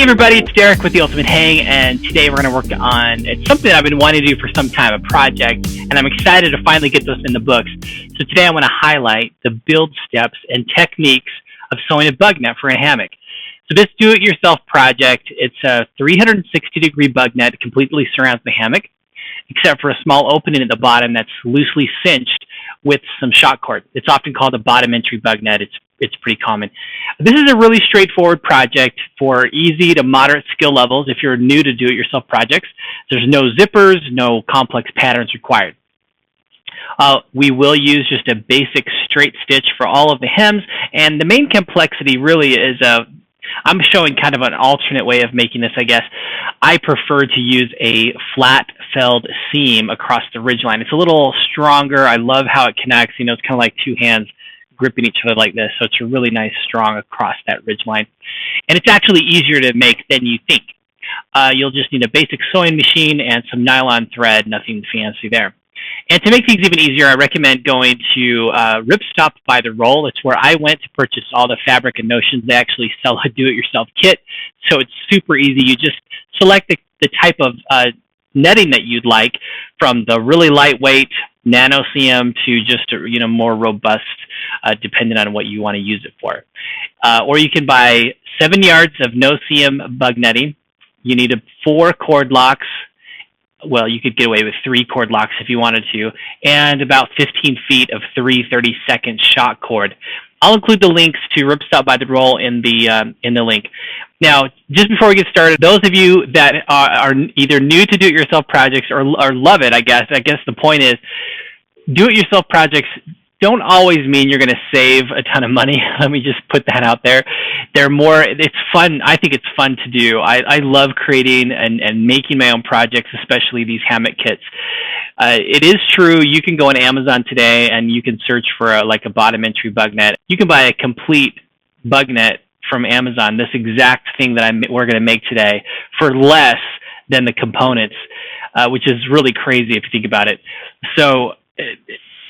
everybody, it's Derek with The Ultimate Hang, and today we're going to work on something I've been wanting to do for some time, a project, and I'm excited to finally get this in the books. So today I want to highlight the build steps and techniques of sewing a bug net for a hammock. So this do-it-yourself project, it's a 360-degree bug net that completely surrounds the hammock, except for a small opening at the bottom that's loosely cinched with some shot cord. It's often called a bottom entry bug net. It's pretty common. This is a really straightforward project for easy to moderate skill levels if you're new to do-it-yourself projects. There's no zippers, no complex patterns required. We will use just a basic straight stitch for all of the hems, and the main complexity really is I'm showing kind of an alternate way of making this, I guess. I prefer to use a flat felled seam across the ridgeline. It's a little stronger. I love how it connects. You know, it's kind of like two hands gripping each other like this. So it's a really nice, strong across that ridgeline. And it's actually easier to make than you think. You'll just need a basic sewing machine and some nylon thread, nothing fancy there. And to make things even easier, I recommend going to Ripstop by the Roll. It's where I went to purchase all the fabric and notions. They actually sell a do-it-yourself kit, so it's super easy. You just select the type of netting that you'd like, from the really lightweight nano seam to just more robust, depending on what you want to use it for. Or you can buy 7 yards of no seam bug netting. You need 4 cord locks. Well, you could get away with 3 cord locks if you wanted to, and about 15 feet of 3/32 shot cord. I'll include the links to Ripstop by the Roll in the link. Now, just before we get started, those of you that are either new to do-it-yourself projects or love it, I guess the point is, do-it-yourself projects don't always mean you're going to save a ton of money. Let me just put that out there. It's fun. I think it's fun to do. I love creating and making my own projects, especially these hammock kits. It is true, you can go on Amazon today and you can search for a bottom entry bug net. You can buy a complete bug net from Amazon, this exact thing that we're going to make today, for less than the components, which is really crazy if you think about it. So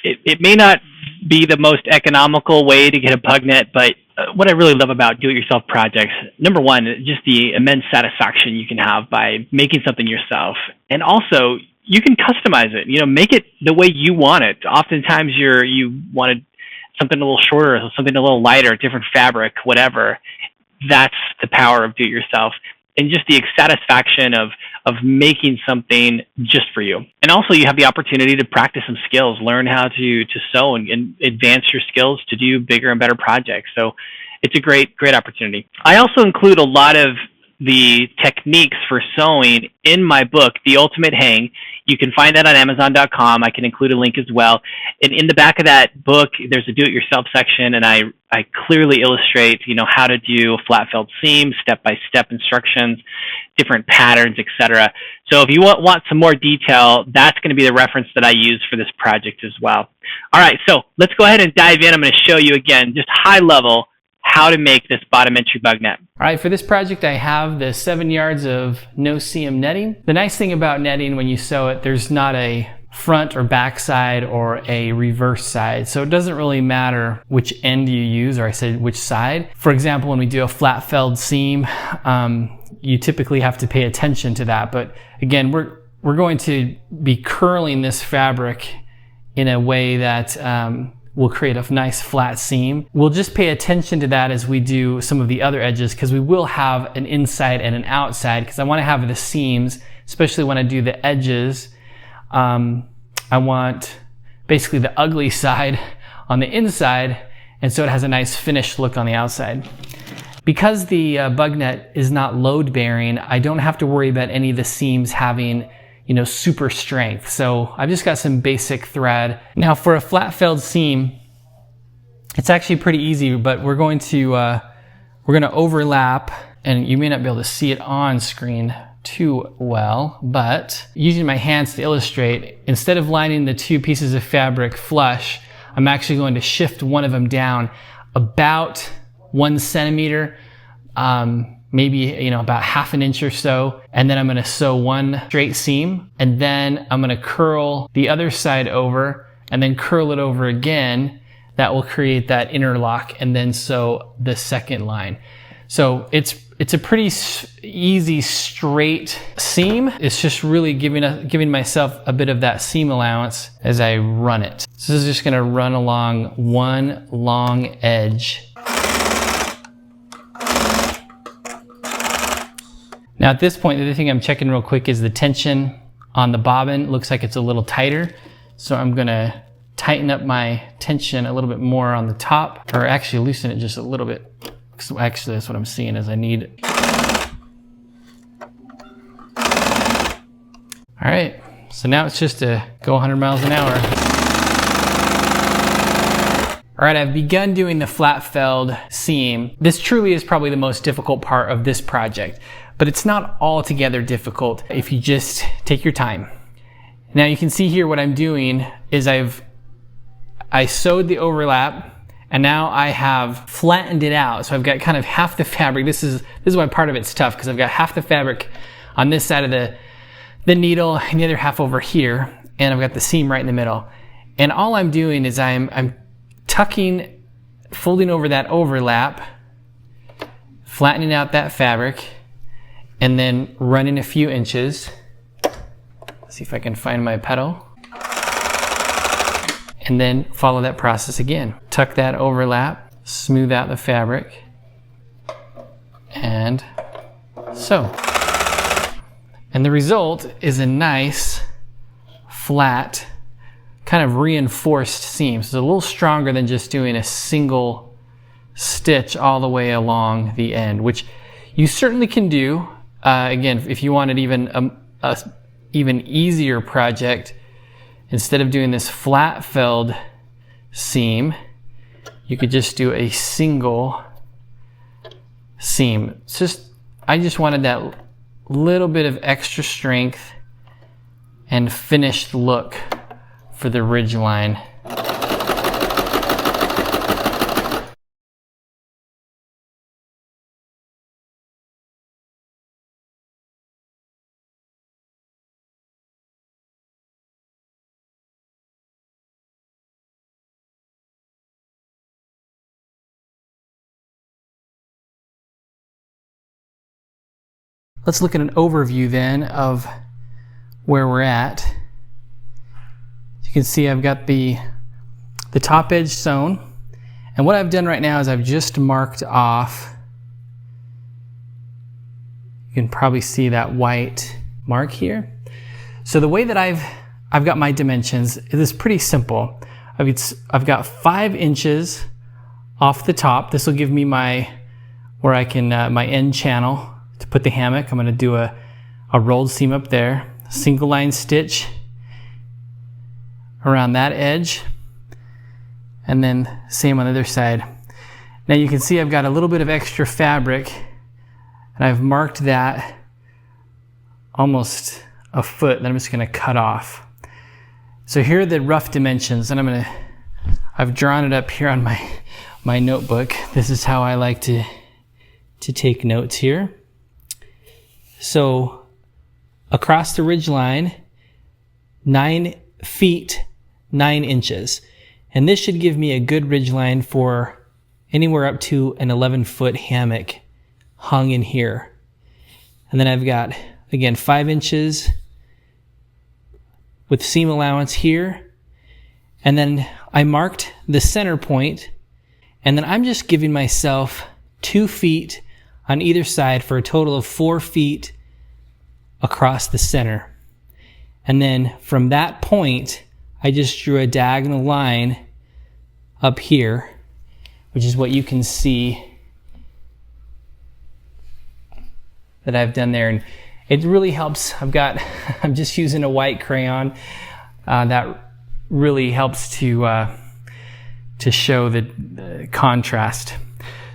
it may not be the most economical way to get a bug net, but what I really love about do-it-yourself projects, number one, just the immense satisfaction you can have by making something yourself. And also, you can customize it, make it the way you want it. Oftentimes you wanted something a little shorter, something a little lighter, different fabric, whatever. That's the power of do-it-yourself. And just the satisfaction of making something just for you. And also you have the opportunity to practice some skills, learn how to sew and advance your skills to do bigger and better projects. So it's a great opportunity. I also include a lot of the techniques for sewing in my book, The Ultimate Hang. You can find that on Amazon.com. I can include a link as well. And in the back of that book, there's a do-it-yourself section, and I clearly illustrate, how to do flat felled seams, step-by-step instructions, different patterns, etc. So if you want some more detail, that's going to be the reference that I use for this project as well. All right, so let's go ahead and dive in. I'm going to show you again, just high level, how to make this bottom entry bug net. All right, for this project I have the 7 yards of no seam netting. The nice thing about netting, when you sew it, there's not a front or back side or a reverse side. So it doesn't really matter which end you use, or I said which side. For example, when we do a flat felled seam, you typically have to pay attention to that. But again, we're going to be curling this fabric in a way that will create a nice flat seam. We'll just pay attention to that as we do some of the other edges, because we will have an inside and an outside, because I want to have the seams, especially when I do the edges. I want basically the ugly side on the inside, and so it has a nice finished look on the outside. Because the bug net is not load bearing, I don't have to worry about any of the seams having super strength. So I've just got some basic thread. Now for a flat felled seam, it's actually pretty easy, but we're going to overlap, and you may not be able to see it on screen too well, but using my hands to illustrate, instead of lining the 2 pieces of fabric flush, I'm actually going to shift one of them down about 1 centimeter, maybe about ½ an inch or so, and then I'm going to sew 1 straight seam, and then I'm going to curl the other side over and then curl it over again. That will create that interlock, and then sew the second line. So it's a pretty easy straight seam. It's just really giving myself a bit of that seam allowance as I run it. So this is just gonna run along one long edge. Now at this point, the other thing I'm checking real quick is the tension on the bobbin. It looks like it's a little tighter. So I'm gonna tighten up my tension a little bit more on the top, or actually loosen it just a little bit. So actually that's what I'm seeing is I need. All right, so now it's just to go 100 miles an hour. All right, I've begun doing the flat felled seam. This truly is probably the most difficult part of this project, but it's not altogether difficult if you just take your time. Now you can see here what I'm doing is I sewed the overlap, and now I have flattened it out. So I've got kind of half the fabric. This is why part of it's tough, because I've got half the fabric on this side of the needle and the other half over here, and I've got the seam right in the middle. And all I'm doing is I'm tucking, folding over that overlap, flattening out that fabric, and then running a few inches. Let's see if I can find my pedal. And then follow that process again. Tuck that overlap, smooth out the fabric, and sew. And the result is a nice, flat, kind of reinforced seam. So it's a little stronger than just doing a single stitch all the way along the end, which you certainly can do. Again, if you wanted even a even easier project, instead of doing this flat felled seam, you could just do a single seam. It's just, I just wanted that little bit of extra strength and finished look for the ridge line. Let's look at an overview then of where we're at. As you can see, I've got the top edge sewn. And what I've done right now is I've just marked off. You can probably see that white mark here. So the way that I've got my dimensions is pretty simple. I've got 5 inches off the top. This will give me my end channel to put the hammock. I'm going to do a rolled seam up there, single line stitch around that edge, and then same on the other side. Now you can see I've got a little bit of extra fabric, and I've marked that almost a foot that I'm just going to cut off. So here are the rough dimensions, and I've drawn it up here on my notebook. This is how I like to take notes here. So across the ridge line, 9 feet, 9 inches. And this should give me a good ridge line for anywhere up to an 11-foot hammock hung in here. And then I've got, again, 5 inches with seam allowance here. And then I marked the center point, and then I'm just giving myself 2 feet on either side for a total of 4 feet across the center. And then from that point, I just drew a diagonal line up here, which is what you can see that I've done there. And it really helps. I'm just using a white crayon. That really helps to show the contrast.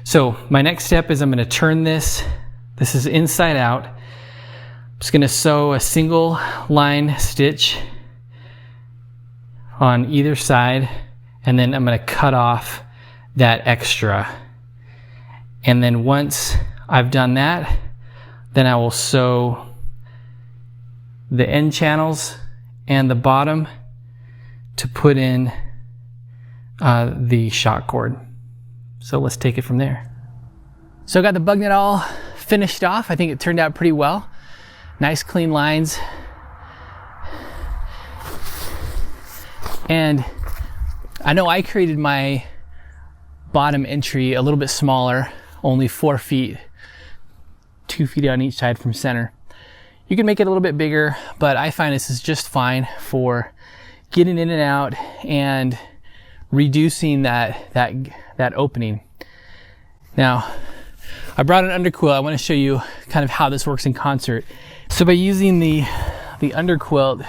So my next step is I'm going to turn this. This is inside out. I'm just going to sew a single line stitch on either side, and then I'm going to cut off that extra. And then once I've done that, then I will sew the end channels and the bottom to put in the shock cord. So let's take it from there. So I got the bug net all finished off. I think it turned out pretty well. Nice clean lines. And I know I created my bottom entry a little bit smaller, only 4 feet, 2 feet on each side from center. You can make it a little bit bigger, but I find this is just fine for getting in and out and reducing that opening. Now, I brought an underquilt. I want to show you kind of how this works in concert. So by using the underquilt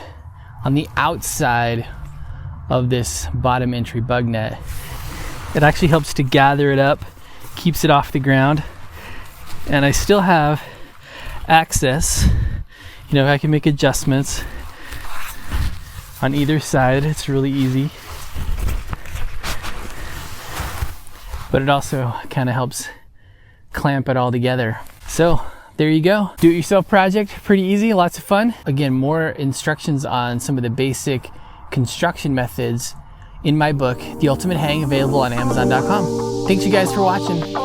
on the outside of this bottom entry bug net, it actually helps to gather it up, keeps it off the ground, and I still have access. You know, I can make adjustments on either side. It's really easy. But it also kind of helps clamp it all together. So there you go. Do-it-yourself project, pretty easy, lots of fun. Again, more instructions on some of the basic construction methods in my book, The Ultimate Hang, available on Amazon.com. Thanks you guys for watching.